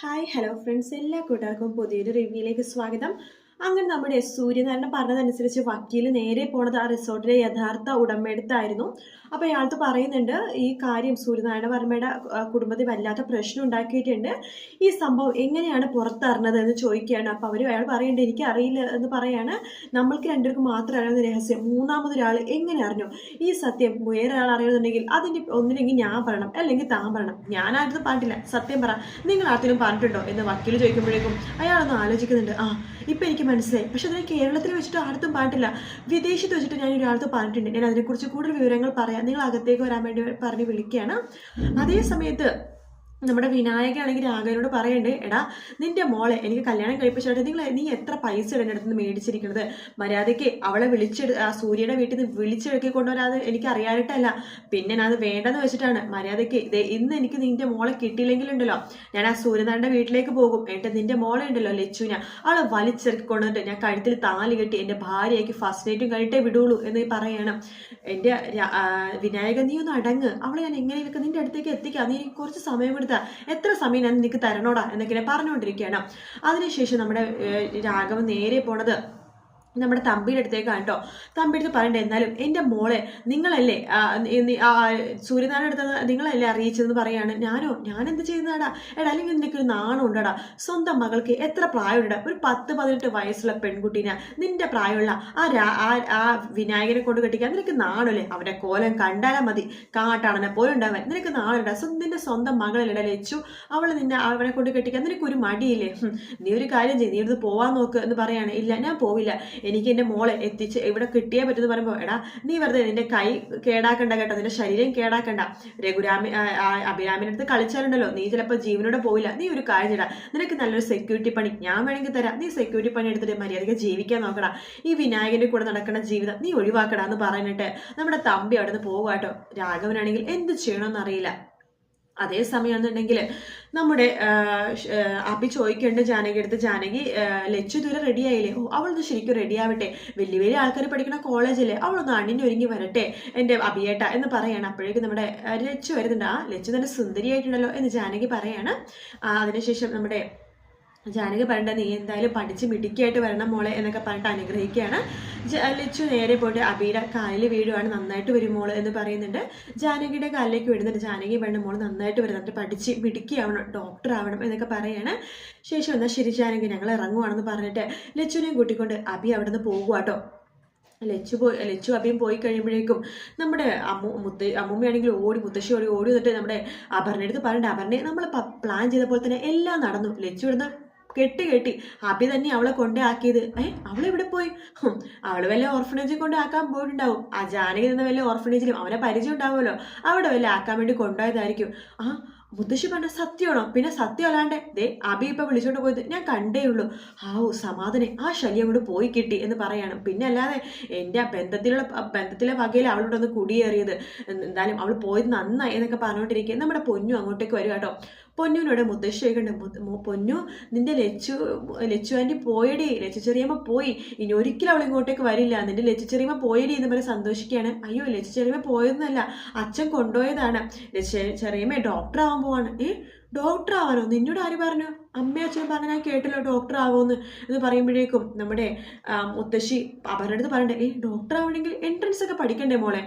Hi hello friends, എല്ലാ കൂട്ടുകാർക്കും പുതിയൊരു റിവ്യൂയിലേക്ക് സ്വാഗതം. അങ്ങനെ നമ്മുടെ സൂര്യനാരായണൻ പറഞ്ഞതനുസരിച്ച് വക്കീൽ നേരെ പോണത് ആ റിസോർട്ടിലെ യഥാർത്ഥ ഉടമയടുത്തായിരുന്നു. അപ്പോൾ അയാൾക്ക് പറയുന്നുണ്ട് ഈ കാര്യം സൂര്യനാരായണ വർമ്മയുടെ കുടുംബത്തിൽ വല്ലാത്ത പ്രശ്നം ഉണ്ടാക്കിയിട്ടുണ്ട്, ഈ സംഭവം എങ്ങനെയാണ് പുറത്തറിഞ്ഞത് എന്ന് ചോദിക്കുകയാണ്. അപ്പോൾ അയാൾ പറയുന്നുണ്ട് എനിക്ക് അറിയില്ല എന്ന് പറയാണ്. നമ്മൾക്ക് രണ്ടുപേർക്കും മാത്രം അറിയുന്ന രഹസ്യം മൂന്നാമതൊരാൾ എങ്ങനെ അറിഞ്ഞു? ഈ സത്യം വേറെ ആൾ അറിയുന്നുണ്ടെങ്കിൽ അതിൻ്റെ ഒന്നില്ലെങ്കിൽ ഞാൻ പറയണം, അല്ലെങ്കിൽ താൻ പറയണം. ഞാൻ ആരും പറഞ്ഞിട്ടില്ല, സത്യം പറ, നിങ്ങൾ ആർക്കെങ്കിലും പറഞ്ഞിട്ടുണ്ടോ എന്ന് വക്കീൽ ചോദിക്കുമ്പോഴേക്കും അയാളൊന്ന് ആലോചിക്കുന്നുണ്ട്. ഇപ്പം എനിക്ക് മനസ്സിലായി, പക്ഷെ അതിനെ കേരളത്തിൽ വെച്ചിട്ട് ആർത്തും പറഞ്ഞിട്ടില്ല, വിദേശത്ത് വെച്ചിട്ട് ഞാൻ ഒരാൾക്ക് പറഞ്ഞിട്ടുണ്ട്. ഞാൻ അതിനെക്കുറിച്ച് കൂടുതൽ വിവരങ്ങൾ പറയാം, നിങ്ങൾ അകത്തേക്ക് വരാൻ വേണ്ടി പറഞ്ഞ് വിളിക്കുകയാണ്. അതേ സമയത്ത് നമ്മുടെ വിനായകനാണെങ്കിൽ രാഘവനോട് പറയണ്ടേ, എടാ നിന്റെ മോളെ എനിക്ക് കല്യാണം കഴിപ്പിച്ചിട്ട് നീ എത്ര പൈസ എൻ്റെ അടുത്ത് നിന്ന് മേടിച്ചിരിക്കുന്നത്? മര്യാദയ്ക്ക് അവളെ ആ സൂര്യയുടെ വീട്ടിൽ നിന്ന് വിളിച്ചെടുക്കി കൊണ്ടുവരാതെ എനിക്ക് അറിയാനായിട്ടല്ല, പിന്നെ ഞാൻ അത് വേണ്ടെന്ന് വെച്ചിട്ടാണ്. മര്യാദയ്ക്ക് ഇന്ന് എനിക്ക് നിന്റെ മോളെ കിട്ടിയില്ലെങ്കിലുണ്ടല്ലോ, ഞാൻ ആ സൂര്യനാരായണന്റെ വീട്ടിലേക്ക് പോകും. എന്നിട്ട് നിന്റെ മോളെ ഉണ്ടല്ലോ ലച്ചുവിനെ, അവളെ വലിച്ചെടുക്കി കൊണ്ടുവന്നിട്ട് ഞാൻ കഴുത്തിൽ താലി കെട്ടി എൻ്റെ ഭാര്യയ്ക്ക് ഫസ്റ്റ് നൈറ്റും കഴിഞ്ഞിട്ടേ വിടുള്ളൂ എന്ന് പറയണം. എൻ്റെ വിനായകൻ നീ ഒന്ന് അടങ്ങ്, അവളെ ഞാൻ എങ്ങനെയൊക്കെ നിന്റെ അടുത്തേക്ക് എത്തിക്കാം, നീ കുറച്ച് സമയം കൊടുത്ത് എത്ര സമയം ഞാൻ നിനക്ക് തരണോടാ എന്നൊക്കെ പറഞ്ഞുകൊണ്ടിരിക്കുകയാണ്. അതിനുശേഷം നമ്മുടെ രാഘവൻ നേരെ പോണത് നമ്മുടെ തമ്പിയുടെ അടുത്തേക്കാണ് കേട്ടോ. തമ്പിയുടെ അടുത്ത് പറയണ്ടേ, എന്നാലും എൻ്റെ മോളെ നിങ്ങളല്ലേ സൂര്യനാരായണ അടുത്ത് നിങ്ങളല്ലേ അറിയിച്ചതെന്ന് പറയാണ്. ഞാനെന്ത് ചെയ്യുന്നതാടാ? എടാ, അല്ലെങ്കിൽ നിനക്കൊരു നാണം ഉണ്ടടാ? സ്വന്തം മകൾക്ക് എത്ര പ്രായമുണ്ടാ? ഒരു 10-18 വയസ്സുള്ള പെൺകുട്ടീനെ നിന്റെ പ്രായമുള്ള ആ വിനായകനെ കൊണ്ട് കെട്ടിക്കാൻ നിനക്ക് നാണല്ലേ? അവരുടെ കോലം കണ്ടാലാ മതി, കാട്ടാണനെ പോലെ ഉണ്ടാവാൻ നിനക്ക് നാണുണ്ടാ? നിന്റെ സ്വന്തം മകളല്ലേ ലച്ചു, അവനെ കൊണ്ട് കെട്ടിക്കാൻ നിനക്കൊരു മടിയില്ലേ? നീ ഒരു കാര്യം ചെയ്യും, നീ എടുത്ത് പോവാൻ നോക്ക് എന്ന് പറയാണ്. ഇല്ല, ഞാൻ പോവില്ല, എനിക്ക് എൻ്റെ മോളെ എത്തിച്ച് ഇവിടെ കിട്ടിയേ പറ്റുമെന്ന് പറയുമ്പോൾ, എടാ നീ വെറുതെ നിന്റെ കൈ കേടാക്കണ്ട കേട്ടോ, നിന്റെ ശരീരം കേടാക്കണ്ട. അഭിരാമിൻ്റെ അടുത്ത് കളിച്ചാലുണ്ടല്ലോ നീ ചിലപ്പോൾ ജീവനോടെ പോവില്ല. നീ ഒരു കാര്യം ചെയ്യടാ, നിനക്ക് നല്ലൊരു സെക്യൂരിറ്റി പണി ഞാൻ വേണമെങ്കിൽ തരാം, നീ സെക്യൂരിറ്റി പണി എടുത്തിട്ട് മര്യാദയ്ക്ക് ജീവിക്കാൻ നോക്കടാ, ഈ വിനായകൻ്റെ കൂടെ നടക്കുന്ന ജീവിതം നീ ഒഴിവാക്കടാ എന്ന് പറഞ്ഞിട്ട് നമ്മുടെ തമ്പി അവിടെ നിന്ന് പോവാട്ടോ. രാഘവനാണെങ്കിൽ എന്ത് ചെയ്യണമെന്ന് അറിയില്ല. അതേ സമയമാണെന്നുണ്ടെങ്കിൽ നമ്മുടെ അപ്പി ചോദിക്കേണ്ട ജാനകി എടുത്ത്, ജാനകി ലച്ചു ഇതുവരെ റെഡി ആയില്ലേ? അവളൊന്ന് ശരിക്കും റെഡി ആവട്ടെ, വലിയ വലിയ ആൾക്കാർ പഠിക്കുന്ന കോളേജല്ലേ, അവളൊന്ന് അണിഞ്ഞൊരുങ്ങി വരട്ടെ എൻ്റെ അഭിയേട്ട എന്ന് പറയാണ്. അപ്പോഴേക്കും നമ്മുടെ ലച്ചു വരുന്നുണ്ട്. ലച്ചു തന്നെ സുന്ദരിയായിട്ടുണ്ടല്ലോ എന്ന് ജാനകി പറയാണ്. അതിനുശേഷം നമ്മുടെ ജാനകി പറയണ്ട, നീ എന്തായാലും പഠിച്ച് മിടുക്കിയായിട്ട് വരണം മോളെ എന്നൊക്കെ പറഞ്ഞിട്ട് അനുഗ്രഹിക്കുകയാണ്. ലച്ചു നേരെ പോയിട്ട് അബിയുടെ കാലിൽ വീഴുവാണ്. നന്നായിട്ട് വരും മോള് എന്ന് പറയുന്നുണ്ട്. ജാനകിയുടെ കാലിലേക്ക് വിടുന്നുണ്ട്. ജാനകി വേണ്ട മോള് നന്നായിട്ട് വരും, എന്നിട്ട് പഠിച്ച് മിടുക്കിയാവണം, ഡോക്ടർ ആവണം എന്നൊക്കെ പറയാണ്. ശേഷം എന്നാൽ ശരി ജാനകി ഞങ്ങൾ ഇറങ്ങുവാണെന്ന് പറഞ്ഞിട്ട് ലച്ചുവിനെയും കൂട്ടിക്കൊണ്ട് അബി അവിടെ നിന്ന് പോകുവാട്ടോ. ലച്ചു അഭിയും പോയി കഴിയുമ്പോഴേക്കും നമ്മുടെ അമ്മൂമ്മയാണെങ്കിൽ മുത്തശ്ശി ഓടി വന്നിട്ട് നമ്മുടെ അപർണയുടെ അടുത്ത് പറയണ്ടേ, അപർണയെ നമ്മൾ പ്ലാൻ ചെയ്ത പോലെ തന്നെ എല്ലാം നടന്നു. ലച്ചു ഇവിടുന്ന് കെട്ടി അഭി തന്നെ അവളെ കൊണ്ടേ ആക്കിയത്. അവളെവിടെ പോയി? അവള് വല്ല ഓർഫനേജിൽ കൊണ്ട് ആക്കാൻ പോയിട്ടുണ്ടാവും. ആ ജാനകി നിന്ന വല്ല ഓർഫനേജിലും അവനെ പരിചയം ഉണ്ടാവുമല്ലോ, അവിടെ വല്ല ആക്കാൻ വേണ്ടി കൊണ്ടുപോയതായിരിക്കും. മുത്തശ്ശി പറഞ്ഞ സത്യമാണോ? പിന്നെ സത്യം അല്ലാണ്ട് അബി ഇപ്പൊ വിളിച്ചോണ്ട് പോയത് ഞാൻ കണ്ടേ ഉള്ളൂ. സമാധാനം, ആ ശല്യം കൊണ്ട് പോയി കിട്ടി എന്ന് പറയാണ്. പിന്നെ അല്ലാതെ എൻ്റെ ബന്ധത്തിലെ വകയിൽ അവളോട് ഒന്ന് കുടിയേറിയത്, എന്തായാലും അവൾ പോയത് നന്നായി എന്നൊക്കെ പറഞ്ഞുകൊണ്ടിരിക്കുക. നമ്മുടെ പൊന്നു അങ്ങോട്ടേക്ക് വരും കേട്ടോ. പൊന്നുവിനോട് മുത്തശ്ശി ചോദിക്കണ്ട്, പൊന്നു നിന്റെ ലച്ചു ആൻറ്റി പോയടി, ലച്ചു ചെറിയമ്മ പോയി, ഇനി ഒരിക്കലും അവൾ ഇങ്ങോട്ടേക്ക് വരില്ല, നിന്റെ ലച്ചു ചെറിയമ്മ പോയടി എന്ന് പറഞ്ഞ് സന്തോഷിക്കുകയാണ്. അയ്യോ, ലച്ചു ചെറിയമ്മ പോയതെന്നല്ല, അച്ഛൻ കൊണ്ടുപോയതാണ്, ലച്ചു ചെറിയമ്മ ഡോക്ടർ ആവാൻ പോവാണ്. ഡോക്ടർ ആവാനോ? നിന്നോട് ആര് പറഞ്ഞു? അമ്മയും അച്ഛനും പറഞ്ഞ ഞാൻ കേട്ടല്ലോ ഡോക്ടർ ആവുമെന്ന് എന്ന് പറയുമ്പോഴേക്കും നമ്മുടെ മുത്തശ്ശി അവരുടെ അടുത്ത് പറയണ്ടേ, ഡോക്ടർ ആവണമെങ്കിൽ എൻട്രൻസ് ഒക്കെ പഠിക്കണ്ടേ മോളെ?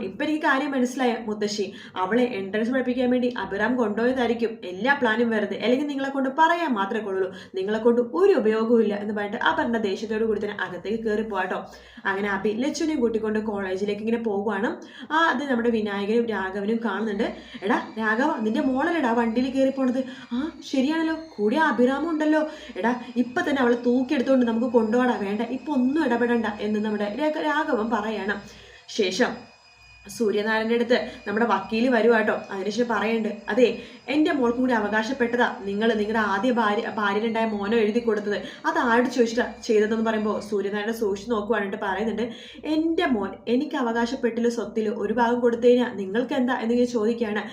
ഇപ്പം എനിക്ക് കാര്യം മനസ്സിലായ മുത്തശ്ശി, അവളെ എൻട്രൻസ് പഠിപ്പിക്കാൻ വേണ്ടി അഭിറാം കൊണ്ടുപോയതായിരിക്കും, എല്ലാ പ്ലാനും വെറുതെ, അല്ലെങ്കിൽ നിങ്ങളെ കൊണ്ട് പറയാൻ മാത്രമേ കൊള്ളൂ, നിങ്ങളെ കൊണ്ട് ഒരു ഉപയോഗവും ഇല്ല എന്ന് പറഞ്ഞിട്ട് പറഞ്ഞ ദേഷ്യത്തോട് കൂടി തന്നെ അകത്തേക്ക് കയറി പോവാട്ടോ. അങ്ങനെ അഭി ലച്ചുവിനെയും കൂട്ടിക്കൊണ്ട് കോളേജിലേക്ക് ഇങ്ങനെ പോകുവാണ്. അത് നമ്മുടെ വിനായകനും രാഘവനും കാണുന്നുണ്ട്. എടാ രാഘവ, നിന്റെ മോളല്ലേടാ വണ്ടിയിൽ കയറി പോണത്? ശരിയാണല്ലോ, കൂടെ അഭിരാമം ഉണ്ടല്ലോ. എടാ ഇപ്പൊ തന്നെ അവളെ തൂക്കിയെടുത്തോണ്ട് നമുക്ക് കൊണ്ടുപോടാ, വേണ്ട ഇപ്പൊ ഒന്നും ഇടപെടണ്ട എന്ന് നമ്മുടെ രാഘവൻ പറയണം. ശേഷം സൂര്യനാരായണന്റെ അടുത്ത് നമ്മുടെ വക്കീല് വരുവാട്ടോ. അതിനുശേഷം പറയണ്ട്, അതെ എൻ്റെ മോൾക്കും കൂടി അവകാശപ്പെട്ടതാ നിങ്ങളുടെ ആദ്യ ഭാര്യയിലുണ്ടായ മോനോ എഴുതി കൊടുത്തത്, അത് ആരോട് ചോദിച്ചിട്ടാ ചെയ്തതെന്ന് പറയുമ്പോൾ സൂര്യനാരായണ സൂക്ഷിച്ച് നോക്കുവാനായിട്ട് പറയുന്നുണ്ട്. എൻ്റെ മോൻ എനിക്ക് അവകാശപ്പെട്ടില്ല സ്വത്തിൽ ഒരു ഭാഗം കൊടുത്തുകഴിഞ്ഞാൽ നിങ്ങൾക്ക് എന്താ എന്നിങ്ങനെ ചോദിക്കുകയാണ്.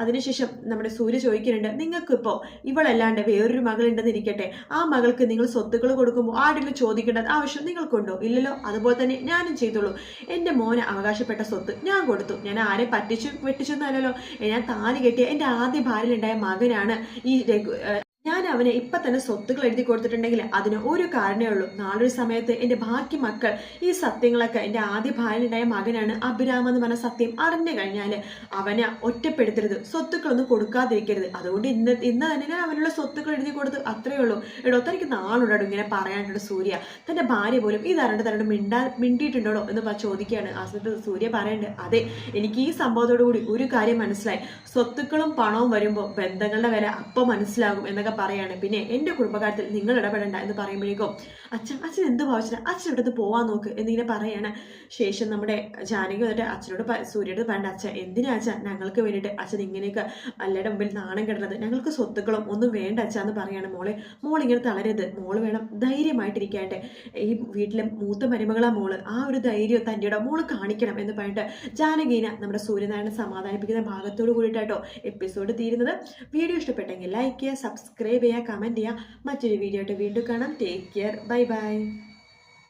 അതിനുശേഷം നമ്മുടെ സൂര്യ ചോദിക്കുന്നുണ്ട്, നിങ്ങൾക്കിപ്പോൾ ഇവളല്ലാണ്ട് വേറൊരു മകളുണ്ടെന്നിരിക്കട്ടെ, ആ മകൾക്ക് നിങ്ങൾ സ്വത്തുക്കൾ കൊടുക്കുമ്പോൾ ആരെങ്കിലും ചോദിക്കേണ്ട ആവശ്യം നിങ്ങൾക്കുണ്ടോ? ഇല്ലല്ലോ. അതുപോലെ തന്നെ ഞാനും ചെയ്തോളൂ, എൻ്റെ മോന് അവകാശപ്പെട്ട സ്വത്ത് ഞാൻ കൊടുത്തു, ഞാൻ ആരെ വെട്ടിച്ചൊന്നും അല്ലല്ലോ, ഞാൻ താലി കെട്ടിയ എൻ്റെ ആദ്യ ഭാര്യയിലുണ്ടായ മകനാണ് ഞാൻ അവനെ ഇപ്പം തന്നെ സ്വത്തുക്കൾ എഴുതി കൊടുത്തിട്ടുണ്ടെങ്കിൽ അതിന് ഒരു കാരണമേ ഉള്ളൂ. നാളൊരു സമയത്ത് എൻ്റെ ബാക്കി മക്കൾ ഈ സത്യങ്ങളൊക്കെ, എൻ്റെ ആദ്യ ഭാര്യനുണ്ടായ മകനാണ് അഭിരാമ എന്ന് പറഞ്ഞ സത്യം അറിഞ്ഞു കഴിഞ്ഞാൽ അവനെ ഒറ്റപ്പെടുത്തരുത്, സ്വത്തുക്കളൊന്നും കൊടുക്കാതിരിക്കരുത്. അതുകൊണ്ട് ഇന്ന് തന്നെ ഞാൻ അവനുള്ള സ്വത്തുക്കൾ എഴുതി കൊടുത്തു, അത്രയേ ഉള്ളൂ. എടോ തനിക്ക് നാളുണ്ടാടും ഇങ്ങനെ പറയാനുണ്ട് സൂര്യ. തൻ്റെ ഭാര്യ പോലും ഈ തരണ്ട് മിണ്ടിയിട്ടുണ്ടോ എന്ന് ചോദിക്കുകയാണ്. ആ സമയത്ത് സൂര്യ പറയുന്നുണ്ട്, അതെ, എനിക്ക് ഈ സംഭവത്തോടു കൂടി ഒരു കാര്യം മനസ്സിലായി. സ്വത്തുക്കളും പണവും വരുമ്പോൾ ബന്ധങ്ങളുടെ വില അപ്പം മനസ്സിലാകും എന്നൊക്കെ പറയാണ്. പിന്നെ എൻ്റെ കുടുംബകാര്യത്തിൽ നിങ്ങൾ ഇടപെടണ്ട എന്ന് പറയുമ്പോഴേക്കും അച്ഛൻ എന്ത് ഭാവിച്ചില്ല, അച്ഛൻ ഇവിടുന്ന് പോവാൻ നോക്ക് എന്നിങ്ങനെ പറയാണ്. ശേഷം നമ്മുടെ ജാനകി വന്നിട്ട് അച്ഛനോട് സൂര്യയോട് പറയണ്ട, അച്ഛൻ എന്തിനാ അച്ഛൻ ഞങ്ങൾക്ക് വേണ്ടിയിട്ട് അച്ഛൻ ഇങ്ങനെയൊക്കെ എല്ലാവരുടെ മുമ്പിൽ നാണം കിടന്നത്, ഞങ്ങൾക്ക് സ്വത്തുക്കളും ഒന്നും വേണ്ട അച്ഛ എന്ന് പറയാണ്. മോളിങ്ങനെ തളരരുത്, മോള് വേണം ധൈര്യമായിട്ടിരിക്കാണ്ട്, ഈ വീട്ടിലെ മൂത്ത മരുമകളാ മോള്, ആ ഒരു ധൈര്യം തൻ്റെ മോള് കാണിക്കണം എന്ന് പറഞ്ഞിട്ട് ജാനകീന നമ്മുടെ സൂര്യനാരായണ സമാധാനിപ്പിക്കുന്ന ഭാഗത്തോട് കൂടിയിട്ടോ എപ്പിസോഡ് തീരുന്നത്. വീഡിയോ ഇഷ്ടപ്പെട്ടെങ്കിൽ ലൈക്ക് ചെയ്യുക, സബ്സ്ക്രൈബ് ചെയ്യുക, കമൻറ്റ് ചെയ്യുക. മറ്റൊരു വീഡിയോ ആയിട്ട് വീണ്ടും കാണാം. Take care, bye bye.